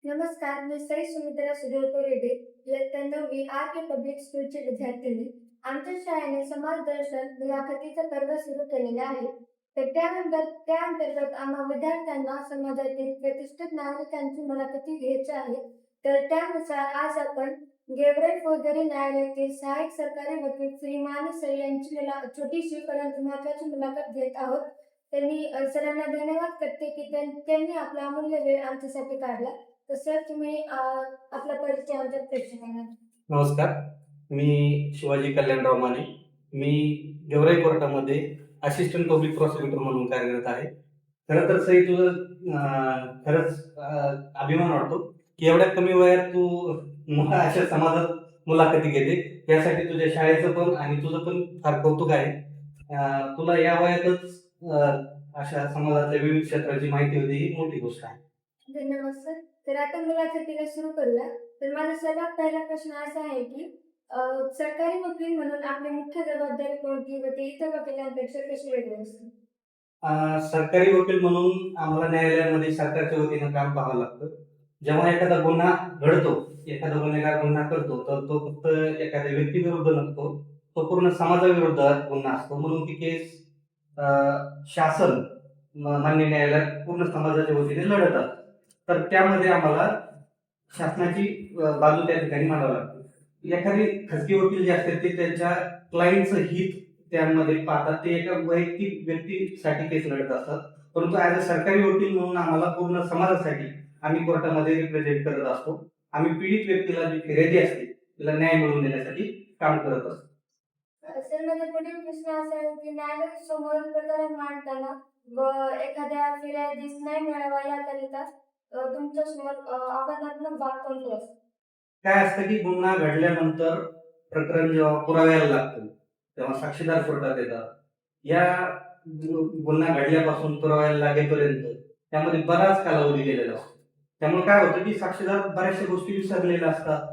नमस्कार, मी सई सुमित्रा सुदेवतो रेड्डी, इयत्ता 9वी आर के पब्लिक स्कूलची विद्यार्थिनी. आमच्या शाळेने समाज दर्शन मुलाखतीचा पर्व सुरू केलेला आहे. तर त्या अंतर्गत आम्हा विद्यार्थ्यांना समाजातील प्रतिष्ठित नागरिकांची मुलाखती घ्यायची आहे. तर त्यानुसार आज आपण गेवराई फौजदारी न्यायालयातील सहाय्यक सरकारी वकील श्री माने सर यांची छोटीशी परंतु महत्त्वाची मुलाखत घेत आहोत. सरांना धन्यवाद करते की त्यांनी आपला अमूल्य वेळ आमच्यासाठी काढला. तर सर तुम्ही आपला परिचय आमच्या प्रेक्षकांना. नमस्कार, मी शिवाजी कल्याणराव माने. मी गेवराई कोर्टामध्ये असिस्टंट पब्लिक प्रॉसिक्युटर म्हणून कार्यरत आहे. खरं तर सई तुझं खरंच अभिमान वाटतो की एवढ्या कमी वयात तू अशा समाजात मुलाखती घेते. यासाठी तुझ्या शाळेचं पण आणि तुझं पण फार कौतुक आहे. तुला या वयातच अशा समाजाच्या विविध क्षेत्राची माहिती होती, ही मोठी गोष्ट आहे. धन्यवाद सर. तर आता मुलाखतीला सुरू करूया. तर माझा सर्वात पहिला प्रश्न असा आहे की सरकारी वकील म्हणून आपली मुख्य जबाबदारी कोणती व ती इतर वकिलांपेक्षा कशी वेगळी असते? सरकारी वकील म्हणून आम्हाला न्यायालयामध्ये सरकारच्या वतीनं काम पाहावं लागतं. जेव्हा एखादा गुन्हा घडतो, एखादा गुन्हेगार गुन्हा करतो, तर तो फक्त एखाद्या व्यक्तीविरुद्ध नसतो, तो पूर्ण समाजाविरुद्ध गुन्हा असतो. म्हणून ती केस शासन मान्य न्यायालयात पूर्ण समाजाच्या वतीने लढत असतात. तर त्यामध्ये आम्हाला शासनाची बाजू त्या ठिकाणी मांडावी लागते. एखादी खाजगी वकील जे असतात ते त्यांच्या क्लायंटचं हित त्यामध्ये पाहतात. ते एका वैयक्तिक व्यक्तीसाठी केस लढत असतात. परंतु ॲज अ सरकारी वकील म्हणून आम्हाला पूर्ण समाजासाठी आम्ही कोर्टामध्ये रिप्रेझेंट करत असतो. आम्ही पीडित व्यक्तीला जी फिर्यादी असते तिला न्याय मिळवून देण्यासाठी काम करत असतो. सर माझा पुढील प्रश्न असा आहे की न्यायालयासमोर प्रकरण मांडताना व एखाद्या फिर्यादीस न्याय मिळावा याकरिता तुमच्या समोर आव्हानात्मक बाब कोणती असते? काय असतं की गुन्हा घडल्यानंतर प्रकरण जेव्हा पुराव्याला लागतं तेव्हा साक्षीदार कोर्टात येतात. या गुन्हा घडल्यापासून पुराव्याला लागेपर्यंत त्यामध्ये बराच कालावधी गेलेला असतो. त्यामुळे काय होतं की साक्षीदार बऱ्याचशा गोष्टी विसरलेल्या असतात,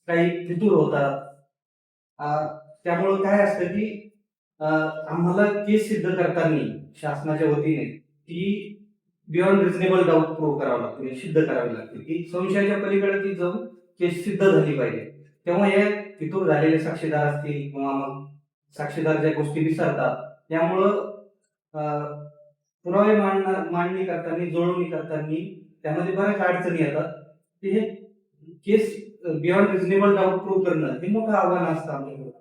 काही फितूर होतात. त्यामुळं काय असतं की आम्हाला केस सिद्ध करताना शासनाच्या वतीने ती बियॉन्ड रिझनेबल डाऊट प्रूव्ह करावं लागते, सिद्ध करावी लागते की संशयाच्या पलीकडे ती जाऊन केस सिद्ध झाली पाहिजे. तेव्हा हे फितूर झालेले साक्षीदार असतील किंवा मग साक्षीदार ज्या गोष्टी विसरतात, त्यामुळं पुरावे मांडणी करताना, जुळवणी करताना त्यामध्ये बऱ्याच अडचणी येतात. हे केस बियॉन्ड रिझनेबल डाऊट प्रूव्ह करणं हे मोठं आव्हान असतं आमच्याकडे.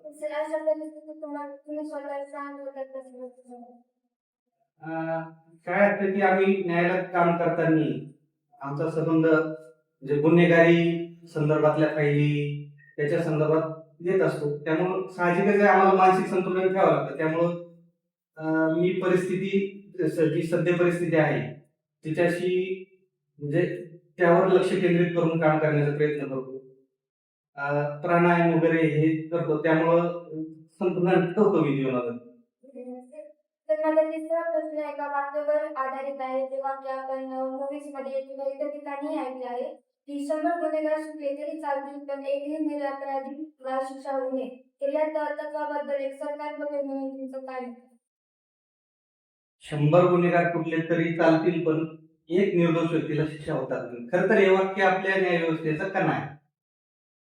काय असतं की आम्ही न्यायालयात काम करताना आमचा संबंध म्हणजे गुन्हेगारी संदर्भातल्या फायली त्याच्या संदर्भात येत असतो. त्यामुळं साहजिकच आम्हाला मानसिक संतुलन ठेवावं लागतं. त्यामुळं मी जी सद्य परिस्थिती आहे तिच्याशी म्हणजे त्यावर लक्ष केंद्रित करून काम करण्याचा प्रयत्न करतो. प्राणायाम वगैरे हे करतो. त्यामुळं संतुलन ठेवतो मी जीवनात. तर माझा तिसरा प्रश्न एका वाक्यावर आधारित आहे. ते वाक्य आपण मूव्हीज मध्ये किंवा इतर ठिकाणी ऐकले आहे की 100 गुन्हेगार सुटले तरी चालतील पण एकही निरपराधीला शिक्षा होऊ नये. तर या तत्वाबद्दल एक सरकार वकील म्हणून तुमचं काय मत? 100 गुन्हेगार कुठले तरी चालतील पण एक निर्दोष व्यक्तीला शिक्षा होतात नाही. खरं तर हे वाक्य आपल्या न्यायव्यवस्थेचं कणा आहे.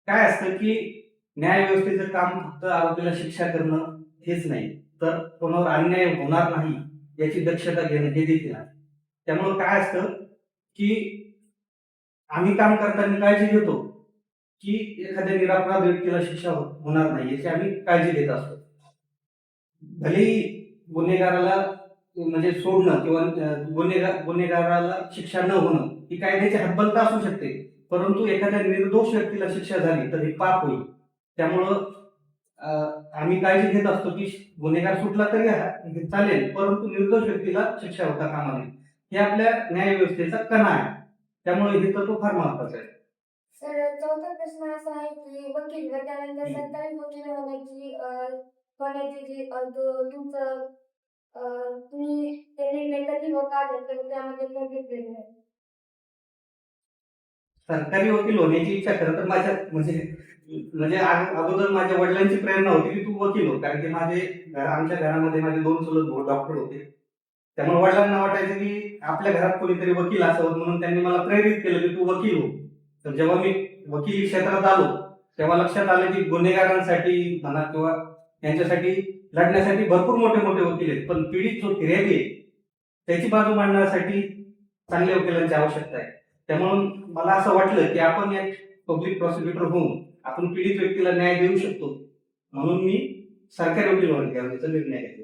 काय असतं की न्यायव्यवस्थेचं काम फक्त आरोपीला शिक्षा करणं हेच नाही, तर कोणावर अन्याय होणार नाही याची दक्षता घेणं हे देखील आहे. त्यामुळं काय असतं की आम्ही काम करताना काळजी घेतो की एखाद्या निरपराध व्यक्तीला शिक्षा होणार नाही याची आम्ही काळजी घेत असतो. भलेही गुन्हेगाराला म्हणजे सोडणं किंवा गुन्हेगाराला शिक्षा न होणं ही कायद्याची हतबलता असू शकते, परंतु एखाद्या निर्दोष व्यक्तीला शिक्षा झाली तर हे पाप होईल. त्यामुळं आम्ही काळजी घेत असतो की गुन्हेगार सुटला तरी चालेल, परंतु निर्दोष व्यक्तीला शिक्षा होता कामा नये. हे आपल्या न्यायव्यवस्थेचा कणा आहे. त्यामुळे हे तत्व फार महत्वाचं आहे. सर चौथा प्रश्न असा आहे की वकील व त्यानंतर सरकारी वकील होण्याची जी तुमचं तुम्ही ते निर्णय कधी व का घेतला त्यामध्ये प्रगती आहे? सरकारी वकील होण्याची इच्छा खरं तर माझ्या म्हणजे अगोदर माझ्या वडिलांची प्रेरणा होती की तू वकील हो. कारण की आमच्या घरामध्ये माझे 2 चुलत भाऊ डॉक्टर होते. त्यामुळे वडिलांना वाटायचं की आपल्या घरात कोणीतरी वकील असावं, म्हणून त्यांनी मला प्रेरित केलं की तू वकील हो. तर जेव्हा मी वकिली क्षेत्रात आलो तेव्हा लक्षात आलं की गुन्हेगारांसाठी म्हणा किंवा यांच्यासाठी लढण्यासाठी भरपूर मोठे मोठे वकील आहेत, पण पीडित जो फिर्यादी आहे त्याची बाजू मांडण्यासाठी चांगल्या वकिलांची आवश्यकता आहे. त्यामुळं मला असं वाटलं की आपण एक पब्लिक प्रॉसिक्युटर होऊन आपण पीडित व्यक्तीला न्याय देऊ शकतो, म्हणून मी सरकारी वकील व्हायचा निर्णय घेतला.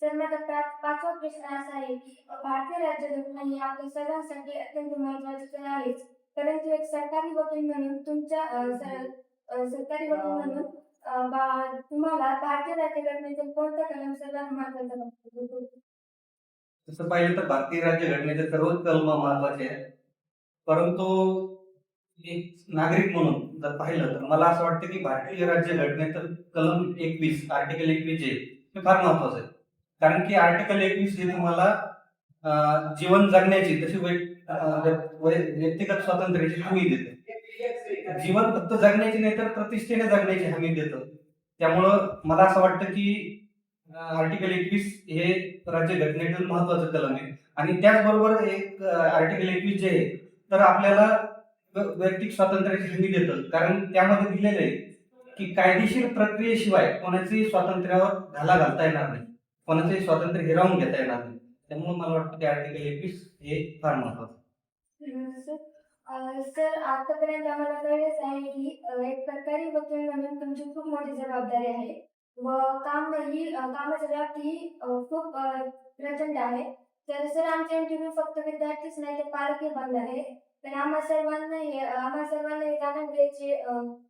सर माझा पाचवा प्रश्न असा आहे की भारतीय राज्यघटना ही आपल्या सर्वांसाठी अत्यंत महत्वाची तर आहेच, परंतु एक सरकारी वकील म्हणून सरकारी वकील म्हणून तुम्हाला भारतीय राज्यघटनेतील कोणता कलम सर्वात महत्वाचा वाटतो? तसं पाहिलं तर भारतीय राज्यघटनेचे सर्वच कलम महत्वाचे आहेत, परंतु एक नागरिक म्हणून जर पाहिलं तर मला असं वाटतं की भारतीय राज्यघटनेचं कलम 21 आर्टिकल 21 जे हे फार महत्वाचं आहे. कारण की आर्टिकल 21 हे तुम्हाला जीवन जगण्याची तशी व्यक्तिगत स्वातंत्र्याची हमी देते. जीवन फक्त जगण्याची नाही तर प्रतिष्ठेने जगण्याची हमी देतं. त्यामुळं मला असं वाटतं की आर्टिकल 21 हे राज्यघटनेतील महत्वाचं कलम आहे. आणि त्याचबरोबर एक आर्टिकल 21 जे आहे तर आपल्याला वैयक्तिक स्वातंत्र्याची हमी देतं, कारण त्यामध्ये दिलेलं आहे की कायदेशीर प्रक्रियेशिवाय कोणाच्याही स्वातंत्र्यावर घाला घालता येणार नाही, कोणाचंही स्वातंत्र्य हिरावून घेता येणार नाही. त्यामुळे मला वाटतं की आर्टिकल 21 हे फार महत्वाचं. सर आतापर्यंत आम्हाला कळलेच आहे की एक सरकारी वकील म्हणून तुमची खूप मोठी जबाबदारी आहे व कामाची व्याप्ती ही खूप प्रचंड आहे. तर सर आमचा इंटरव्ह्यू फक्त विद्यार्थीच नाही तर पालकही बघणार आहे. तर आम्हा सर्वांना हे जाणून घ्यायची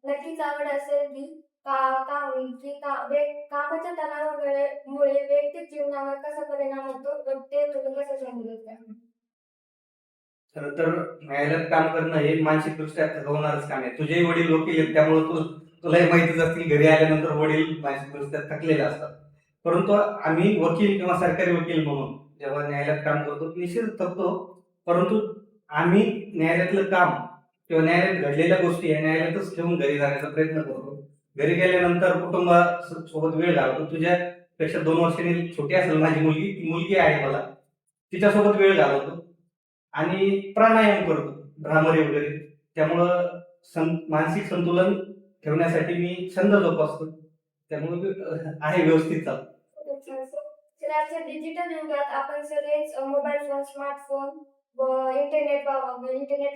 नक्कीच आवड असेल की कामाच्या तणावामुळे वैयक्तिक जीवनावर कसा परिणाम होतो व ते तुम्ही कसं समजता? खरं तर न्यायालयात काम करणं हे मानसिकदृष्ट्या थकवणारच काम आहे. तुझेही वडील वकील आहेत, त्यामुळे तुलाही माहितीच असतील घरी आल्यानंतर वडील मानसिकदृष्ट्या थकलेले असतात. परंतु आम्ही वकील किंवा सरकारी वकील म्हणून जेव्हा न्यायालयात काम करतो निश्चित थकतो, परंतु आम्ही न्यायालयातलं काम किंवा न्यायालयात घडलेल्या गोष्टी या न्यायालयातच ठेवून घरी जाण्याचा प्रयत्न करतो. घरी गेल्यानंतर कुटुंबासोबत वेळ घालवतो. तुझ्यापेक्षा 2 वर्षांनी छोटी असेल माझी मुलगी, ती मुलगी आहे मला, तिच्यासोबत वेळ घालवतो आणि प्राणायाम करतो, भ्रामरी वगैरे. त्यामुळं मानसिक संतुलन ठेवण्यासाठी मी छंद जोपासतो. त्यामुळे आहे व्यवस्थित चालतो. तर आजच्या डिजिटल युगात आपण सगळेच मोबाईल फोन, स्मार्टफोन व इंटरनेट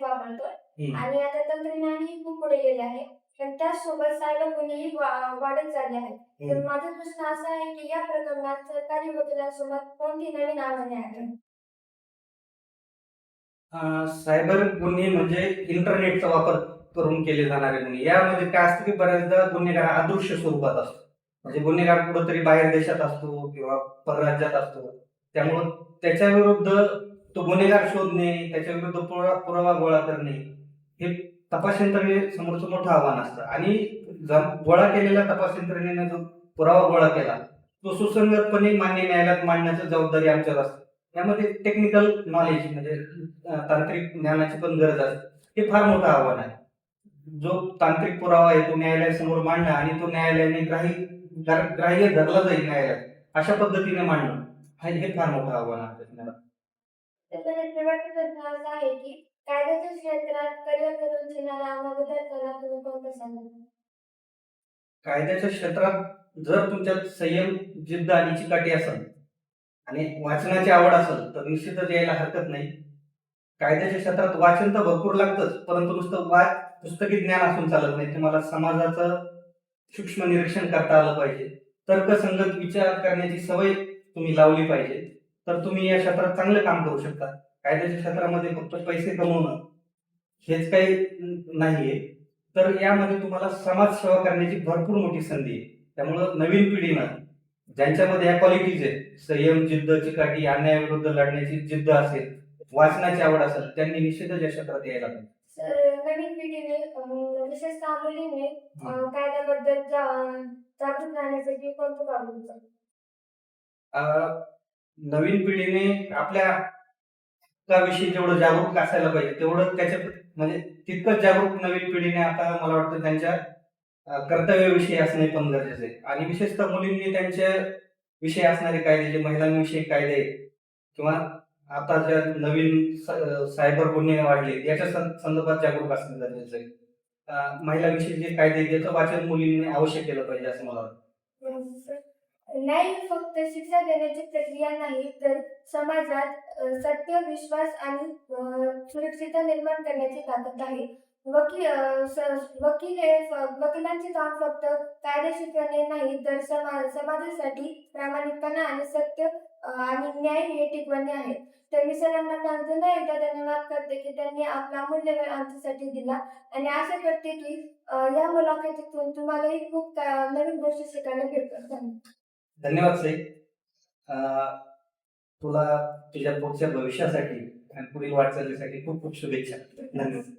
वापरतोय आणि आता तंत्रज्ञानही खूप पुढे गेले आहे. पण त्याचसोबत सायबर गुन्हेही वाढत चालले आहेत. तर माझा प्रश्न असा आहे की या प्रकरणात सरकारी वकिलांसोबत कोणती नवीन आव्हाने आहेत? सायबर गुन्हे म्हणजे इंटरनेटचा वापर करून केले जाणारे गुन्हे. यामध्ये काय असतं की बऱ्याचदा गुन्हेगार अदृश्य स्वरूपात असतो. म्हणजे गुन्हेगार कुठंतरी बाहेर देशात असतो किंवा परराज्यात असतो. त्यामुळं त्याच्या विरुद्ध तो गुन्हेगार शोधणे, त्याच्या विरुद्ध पुरावा गोळा करणे हे तपास यंत्रणेसमोरचं मोठं आव्हान असतं. आणि गोळा केलेल्या तपास यंत्रणेने जो पुरावा गोळा केला तो सुसंगतपणे मान्य न्यायालयात मांडण्याची जबाबदारी आमच्यावर असते. यामध्ये टेक्निकल नॉलेज म्हणजे तांत्रिक ज्ञानाची पण गरज असते. हे फार मोठं आव्हान आहे. जो तांत्रिक पुरावा आहे तो न्यायालयासमोर मांडणं आणि तो न्यायालयाने ग्राह्य धरला जाईल न्यायालयात अशा पद्धतीने मांडणं हे फार मोठं आव्हान आहे आपल्याला. त्याच्याने शेवटचा प्रश्न असा आहे की कायद्याच्या क्षेत्रात करिअर करून घेणाऱ्या विद्यार्थ्यांना तुम्ही कोणतं सांगाल? कायद्याच्या क्षेत्रात जर तुमच्यात संयम, जिद्द आणि चिकाटी असेल आणि वाचनाची आवड असेल तर निश्चितच यायला हरकत नाही. कायद्याच्या क्षेत्रात वाचन तर भरपूर लागतंच, परंतु नुसतं पुस्तकी ज्ञान असून चालत नाही. तुम्हाला समाजाचं सूक्ष्म निरीक्षण करता आलं पाहिजे, तर्कसंगत विचार करण्याची सवय तुम्ही लावली पाहिजे, तर तुम्ही या क्षेत्रात चांगलं काम करू शकता. कायद्याच्या क्षेत्रामध्ये फक्त पैसे कमवणं हेच काही नाहीये, तर यामध्ये तुम्हाला समाजसेवा करण्याची भरपूर मोठी संधी आहे. त्यामुळं नवीन पिढीनं ज्यांच्यामध्ये या क्वालिटीज आहेत, संयम, जिद्द, चिकाटी, अन्यायाविरुद्ध लढण्याची जिद्द असेल, वाचनाची आवड असेल, त्यांनी निश्चितच या क्षेत्रात यायला पाहिजे. सर नवीन पिढीने विशेषतः मुलीने कायद्याबद्दल जागरूक राहण्यासाठी कोणतं पाऊल उचलावे? नवीन पिढीने आपल्या हक्काविषयी जेवढं जागरूक असायला पाहिजे तेवढं त्याच्या म्हणजे तितकंच जागरूक नवीन पिढीने आता मला वाटतं त्यांच्या कर्तव्यविषयी असणे पण गरजेचे आहे. आणि विशेषतः मुलींनी त्यांच्या विषयी असणारे कायदे, जे महिलांविषयी कायदे किंवा आता ज्या नवीन सायबर गुन्हे वाढले याच्या संदर्भात जागरूक असणं गरजेचं आहे. महिलांविषयी जे कायदे आहेत, याचं वाचन मुलींनी अवश्य केलं पाहिजे असं मला वाटतं. न्याय ही फक्त शिक्षा देण्याची प्रक्रिया नाही, तर समाजात सत्य, विश्वास आणि सुरक्षितता निर्माण करण्याची ताकद आहे. वकील हे वकिलांचे काम फक्त कायदे शिकवणे नाही, तर समाजासाठी प्रामाणिकपणा आणि सत्य आणि न्याय हे टिकवणे आहे. तर मी सरांना पुन्हा एकदा धन्यवाद करते की त्यांनी आपला अमूल्य वेळ आमच्यासाठी दिला आणि आशा करते की या मुलाखतीतून तुम्हालाही खूप नवीन गोष्टी शिकायला भेटतात. धन्यवाद. धन्यवाद साई. अं, तुला तुझ्या पुढच्या भविष्यासाठी आणि पुढील वाटचालीसाठी खूप खूप शुभेच्छा. धन्यवाद.